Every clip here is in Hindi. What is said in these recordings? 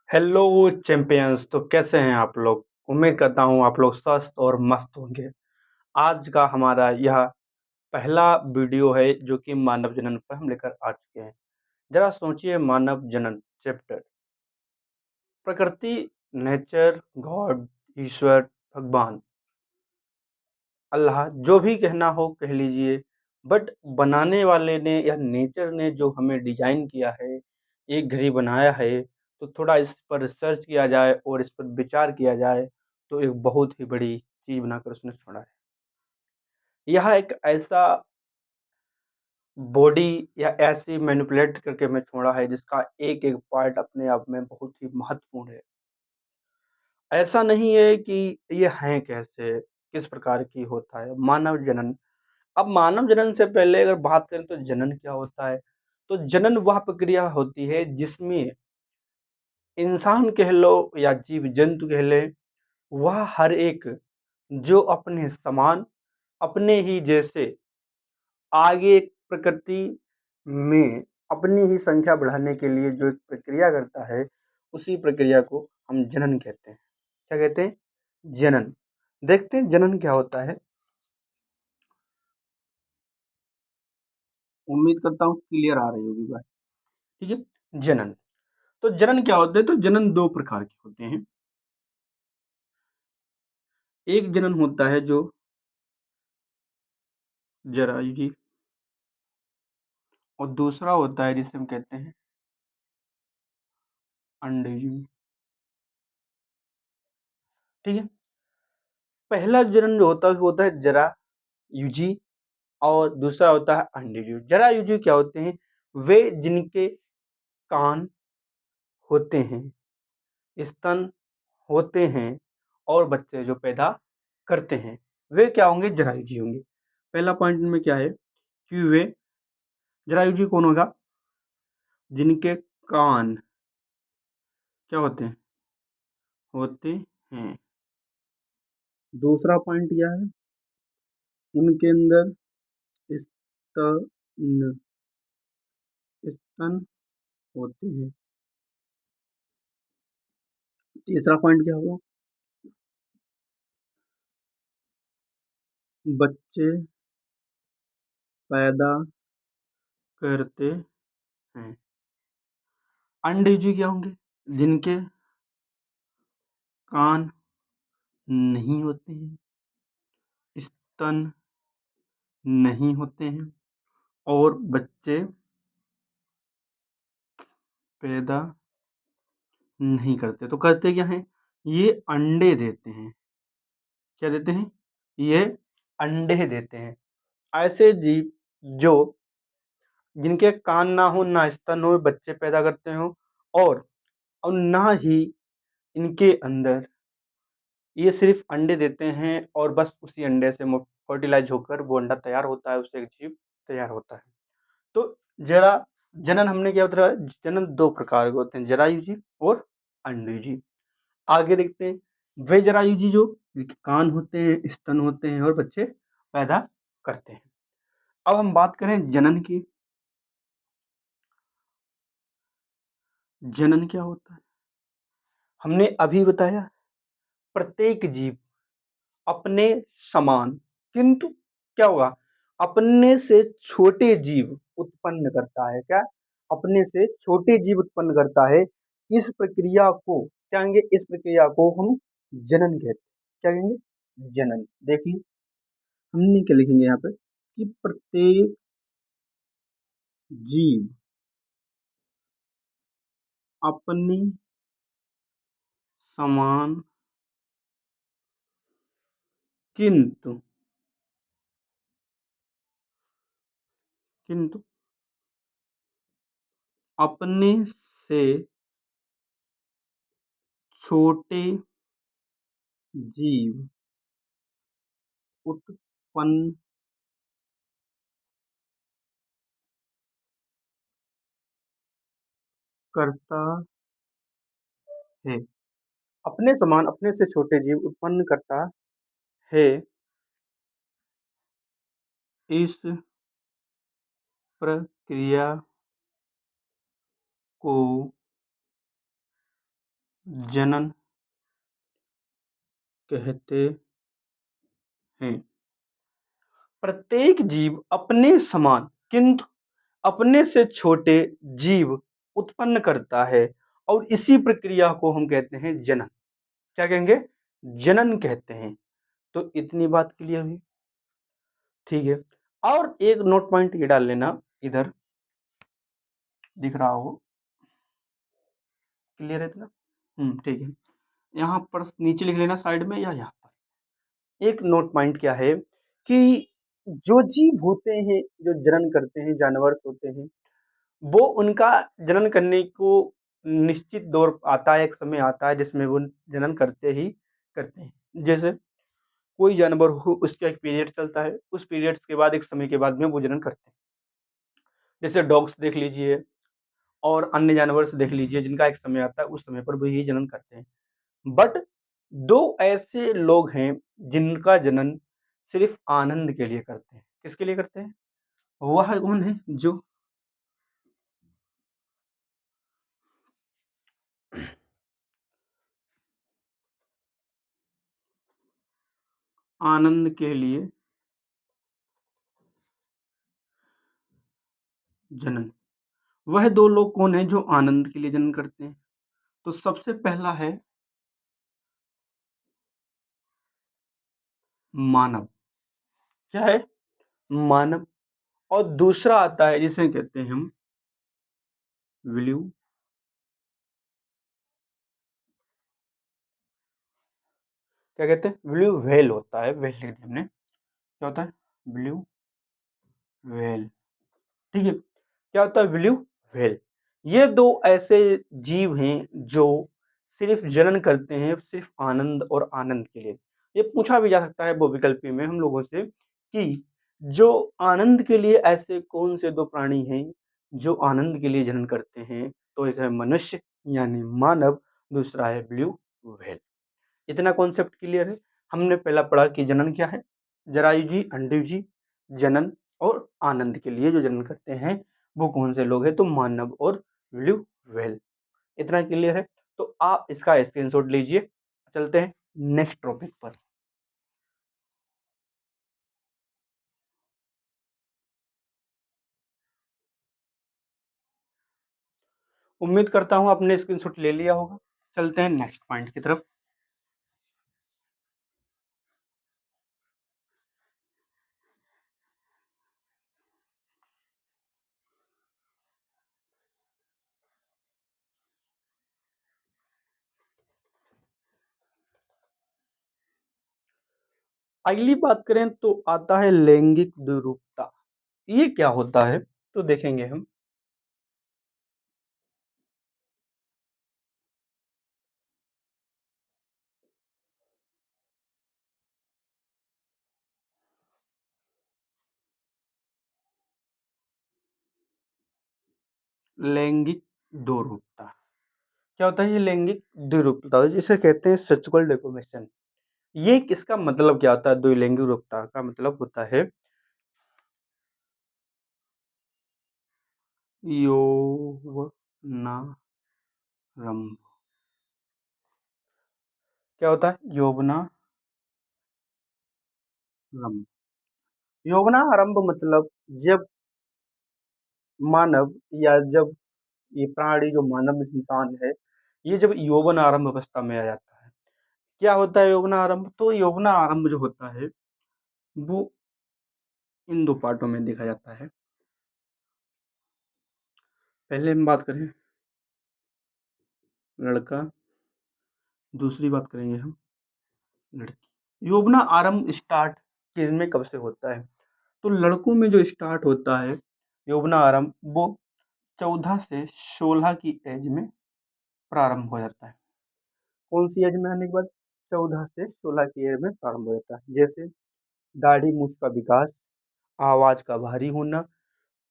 Hello champions. तो कैसे हैं आप लोग? उम्मीद करता हूँ आप लोग स्वस्थ और मस्त होंगे। आज का हमारा यह पहला वीडियो है जो कि मानव जनन पर हम लेकर आ चुके हैं। जरा सोचिए, मानव जनन चैप्टर, प्रकृति, नेचर, गॉड, ईश्वर, भगवान, अल्लाह, जो भी कहना हो कह लीजिए। बट बनाने वाले ने या नेचर ने जो हमें डिजाइन किया है, एक घड़ी बनाया है, तो थोड़ा इस पर रिसर्च किया जाए और इस पर विचार किया जाए तो एक बहुत ही बड़ी चीज बनाकर उसने छोड़ा है। यह एक ऐसा बॉडी या ऐसी मैनिपुलेट करके हमें छोड़ा है जिसका एक एक पार्ट अपने आप में बहुत ही महत्वपूर्ण है। ऐसा नहीं है कि ये हैं कैसे, किस प्रकार की होता है मानव जनन। अब मानव जनन से पहले अगर बात करें तो जनन क्या होता है? तो जनन वह प्रक्रिया होती है जिसमें इंसान कह लो या जीव जंतु कह लें, वह हर एक जो अपने समान, अपने ही जैसे आगे प्रकृति में अपनी ही संख्या बढ़ाने के लिए जो एक प्रक्रिया करता है, उसी प्रक्रिया को हम जनन कहते हैं। क्या कहते हैं? जनन। देखते हैं जनन क्या होता है। उम्मीद करता हूँ क्लियर आ रही होगी बात। ठीक है। जनन। तो जनन क्या होता है? तो जनन दो प्रकार के होते हैं। एक जनन होता है जो जरायुजी, और दूसरा होता है जिसे हम कहते हैं अंडयुजी। ठीक है। पहला जनन जो होता है जरायुजी, और दूसरा होता है अंडयुजी। जरायुजी क्या होते हैं? वे जिनके कान होते हैं, स्तन होते हैं, और बच्चे जो पैदा करते हैं, वे क्या होंगे? जरायुजी होंगे। पहला पॉइंट में क्या है कि वे जरायुजी कौन होगा? जिनके कान क्या होते हैं? होते हैं। दूसरा पॉइंट क्या है? उनके अंदर स्तन स्तन होते हैं। तीसरा पॉइंट क्या होगा? बच्चे पैदा करते हैं। अंडीजी क्या होंगे? जिनके कान नहीं होते हैं, स्तन नहीं होते हैं, और बच्चे पैदा नहीं करते। तो करते क्या हैं? ये अंडे देते हैं। क्या देते हैं? ये अंडे देते हैं। ऐसे जीव जो जिनके कान ना हो, ना स्तन हो, बच्चे पैदा करते हो, और ना ही इनके अंदर, ये सिर्फ अंडे देते हैं, और बस उसी अंडे से फर्टिलाइज होकर वो अंडा तैयार होता है, उससे एक जीव तैयार होता है। तो जरा जनन हमने क्या बताया? जनन दो प्रकार के होते हैं, जरायुजी और अंडयुजी। आगे देखते हैं। वे जरायुजी जो जिनके कान होते हैं, स्तन होते हैं, और बच्चे पैदा करते हैं। अब हम बात करें जनन की। जनन क्या होता है? हमने अभी बताया, प्रत्येक जीव अपने समान, किंतु क्या होगा? अपने से छोटे जीव उत्पन्न करता है। क्या? अपने से छोटे जीव उत्पन्न करता है। इस प्रक्रिया को क्या कहेंगे? इस प्रक्रिया को हम जनन कहते हैं। क्या कहेंगे? जनन। देखिए, हमने क्या लिखेंगे यहाँ पे कि प्रत्येक जीव अपने समान, किंतु किंतु अपने से छोटे जीव उत्पन्न करता है। अपने समान, अपने से छोटे जीव उत्पन्न करता है। इस प्रक्रिया को जनन कहते हैं। प्रत्येक जीव अपने समान किंतु अपने से छोटे जीव उत्पन्न करता है और इसी प्रक्रिया को हम कहते हैं जनन। क्या कहेंगे? जनन कहते हैं। तो इतनी बात क्लियर हुई। ठीक है, और एक नोट पॉइंट ये डाल लेना, इधर दिख रहा हो, क्लियर है इतना? ठीक है, यहाँ पर नीचे लिख लेना साइड में या यहाँ पर। एक नोट पॉइंट क्या है कि जो जीव होते हैं, जो जनन करते हैं, जानवर होते हैं, वो उनका जनन करने को निश्चित दौर आता है, एक समय आता है जिसमें वो जनन करते ही करते हैं। जैसे कोई जानवर हो, उसका एक पीरियड चलता है, उस पीरियड्स के बाद एक समय के बाद में वो जनन करते हैं। जैसे डॉग्स देख लीजिए और अन्य जानवर से देख लीजिए, जिनका एक समय आता है, उस समय पर वो ही जनन करते हैं। बट दो ऐसे लोग हैं जिनका जनन सिर्फ आनंद के लिए करते हैं। किसके लिए करते हैं? वह कौन है? जो आनंद के लिए जनन। वह दो लोग कौन हैं जो आनंद के लिए जनन करते हैं? तो सबसे पहला है मानव। क्या है? मानव। और दूसरा आता है जिसे कहते हैं हम ब्लू। क्या कहते हैं? ब्लू व्हेल होता है, व्हेल लिख दिया हमने। क्या होता है? Blue whale. ठीक है, क्या होता है? Blue whale. ये दो ऐसे जीव हैं जो सिर्फ जनन करते हैं, सिर्फ आनंद और आनंद के लिए। ये पूछा भी जा सकता है बहुविकल्पी में हम लोगों से कि जो आनंद के लिए ऐसे कौन से दो प्राणी हैं जो आनंद के लिए जनन करते हैं? तो एक है मनुष्य यानी मानव, दूसरा है ब्लू व्हेल। इतना कॉन्सेप्ट क्लियर है? हमने पहला पढ़ा कि जनन क्या है, जरायुजी, अंडयुजी, जनन, और आनंद के लिए जो जनन करते हैं वो कौन से लोग हैं? तो मानव और ब्लू व्हेल। इतना क्लियर है? तो आप इसका स्क्रीनशॉट लीजिए। चलते हैं नेक्स्ट टॉपिक पर। उम्मीद करता हूं आपने स्क्रीनशॉट ले लिया होगा। चलते हैं नेक्स्ट पॉइंट की तरफ। अगली बात करें तो आता है लैंगिक द्विरूपता। ये क्या होता है? तो देखेंगे हम। लैंगिक द्विरूपता क्या होता है? ये लैंगिक द्विरूपता जिसे कहते हैं सेक्सुअल डेफॉर्मेशन। ये किसका मतलब क्या होता है? द्विलैंगिक रूपता का मतलब होता है यौवनारंभ। क्या होता है? यौवनारंभ। यौवनारंभ मतलब जब मानव या जब ये प्राणी, जो मानव इंसान है, ये जब यौवन आरंभ अवस्था में आ जाता है। क्या होता है यौवन आरंभ? तो यौवन आरंभ जो होता है वो इन दो पार्टों में देखा जाता है। पहले हम बात करें लड़का, दूसरी बात करेंगे हम लड़की। यौवना आरंभ स्टार्ट किसमें, कब से होता है? तो लड़कों में जो स्टार्ट होता है यौवना आरंभ, वो 14 से 16 की एज में प्रारंभ हो जाता है। कौन सी एज में आने के बाद? 14 से 16 की एज में प्रारंभ हो जाता है। जैसे दाढ़ी मूछ का विकास, आवाज का भारी होना,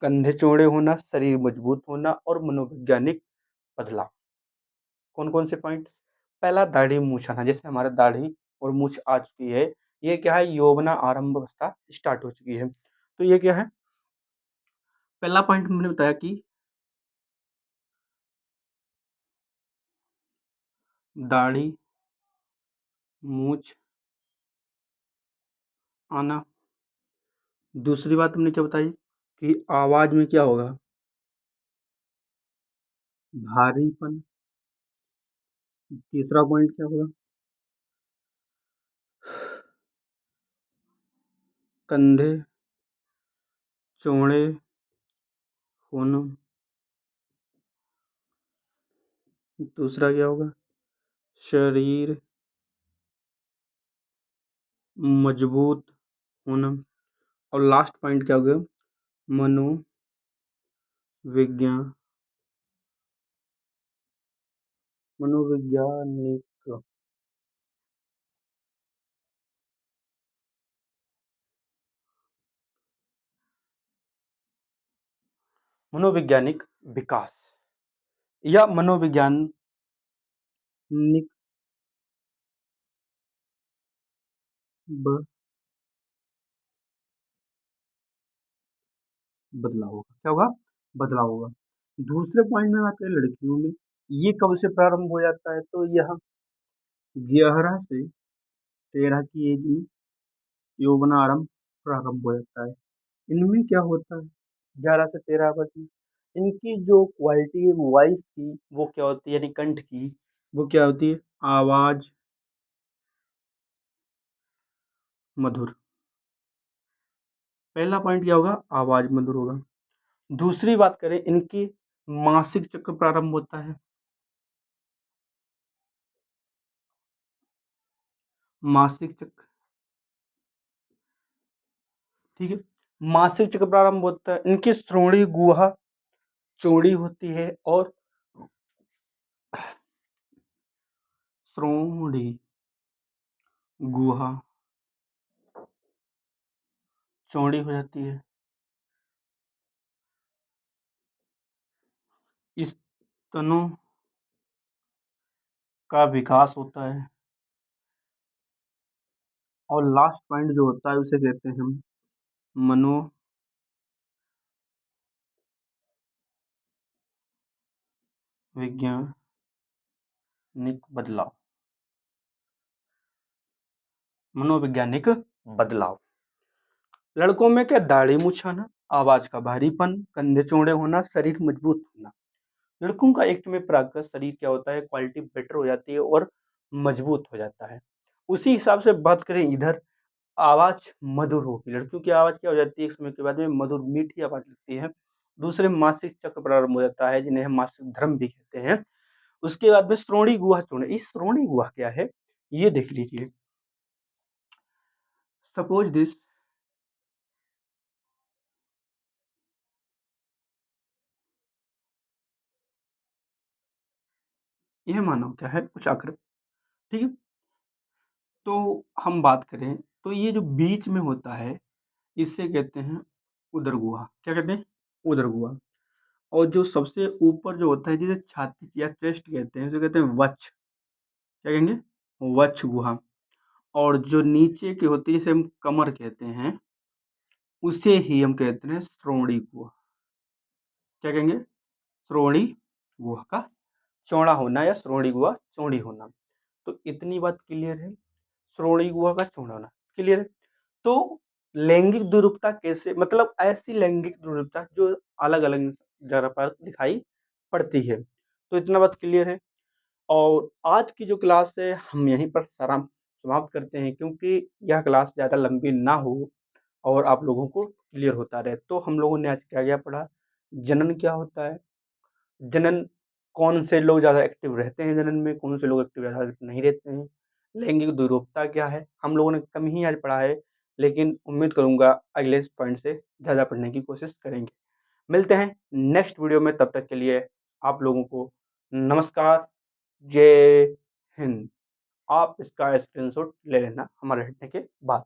कंधे चौड़े होना, शरीर मजबूत होना और मनोवैज्ञानिक बदलाव। कौन कौन से पॉइंट? पहला, दाढ़ी मूछ आना। जैसे हमारा दाढ़ी और मूछ आ चुकी है, ये क्या है? यौवना आरंभ अवस्था स्टार्ट हो चुकी है। तो ये क्या है? पहला पॉइंट हमने बताया कि दाढ़ी मूछ आना। दूसरी बात हमने क्या बताई कि आवाज में क्या होगा, भारीपन। तीसरा पॉइंट क्या होगा, कंधे चौड़े होना। दूसरा क्या होगा, शरीर मजबूत होना। और लास्ट पॉइंट क्या होगा, मनोविज्ञान मनोवैज्ञानिक मनोवैज्ञानिक विकास या मनोवैज्ञानिक बदलाव होगा। क्या होगा, बदलाव होगा। दूसरे पॉइंट में बात करें लड़कियों में, ये कब से प्रारंभ हो जाता है, तो यह 11 से 13 की एज में यौवनारंभ प्रारंभ हो जाता है। इनमें क्या होता है, 11 से 13 वर्ष में इनकी जो क्वालिटी है वॉइस की वो क्या होती है, यानी कंठ की वो क्या होती है, आवाज मधुर। पहला पॉइंट क्या होगा, आवाज मधुर होगा। दूसरी बात करें, इनकी मासिक चक्र प्रारंभ होता है, मासिक चक्र, ठीक है। मासिक चक्र प्रारंभ होता है, इनकी श्रोणि गुहा चौड़ी होती है और श्रोणि गुहा चौड़ी हो जाती है। स्तनों का विकास होता है। और लास्ट पॉइंट जो होता है उसे कहते हैं हम मनोवैज्ञानिक बदलाव। मनोवैज्ञानिक बदलाव लड़कों में क्या, दाढ़ी मूछ आना, आवाज का भारीपन, कंधे चौड़े होना, शरीर मजबूत होना। लड़कों का एक्ट में प्राकृत शरीर क्या होता है, क्वालिटी बेटर हो जाती है और मजबूत हो जाता है। उसी हिसाब से बात करें इधर, आवाज मधुर होगी, लड़कियों की आवाज क्या हो जाती है एक समय के बाद में मधुर मीठी आवाज लगती है। दूसरे मासिक चक्र प्रारंभ हो जाता है, जिन्हें हम मासिक धर्म भी कहते हैं। उसके बाद में श्रोणि गुहा चौड़े। इस श्रोणि गुहा क्या है, ये देख लीजिए। सपोज दिस, यह मानो क्या है, कुछ आकृति, ठीक है। तो हम बात करें तो ये जो बीच में होता है इसे कहते हैं उदर गुहा। क्या कहते हैं, उदर गुहा। और जो सबसे ऊपर जो होता है जिसे छाती या चेस्ट कहते हैं उसे कहते हैं वक्ष। क्या कहेंगे, वक्ष गुहा। और जो नीचे की होती है जिसे हम कमर कहते हैं उसे ही हम कहते हैं श्रोणि गुहा। क्या कहेंगे, श्रोणि गुहा का चौड़ा होना या श्रोणि गुहा चौड़ी होना। तो इतनी बात क्लियर है, श्रोणि गुहा का चौड़ा होना क्लियर है। तो लैंगिक द्विरूपता कैसे, मतलब ऐसी लैंगिक द्विरूपता जो अलग अलग जगह पर दिखाई पड़ती है। तो इतना बात क्लियर है। और आज की जो क्लास है हम यहीं पर समाप्त करते हैं, क्योंकि यह क्लास ज़्यादा लंबी ना हो और आप लोगों को क्लियर होता रहे। तो हम लोगों ने आज क्या क्या पढ़ा, जनन क्या होता है, जनन कौन से लोग ज़्यादा एक्टिव रहते हैं जनन में, कौन से लोग एक्टिव ज़्यादा नहीं रहते हैं, लैंगिक द्विरूपता क्या है। हम लोगों ने कम ही आज पढ़ा है, लेकिन उम्मीद करूंगा अगले पॉइंट से ज़्यादा पढ़ने की कोशिश करेंगे। मिलते हैं नेक्स्ट वीडियो में, तब तक के लिए आप लोगों को नमस्कार, जय हिंद। आप इसका स्क्रीनशॉट ले लेना हमारे हटने के बाद।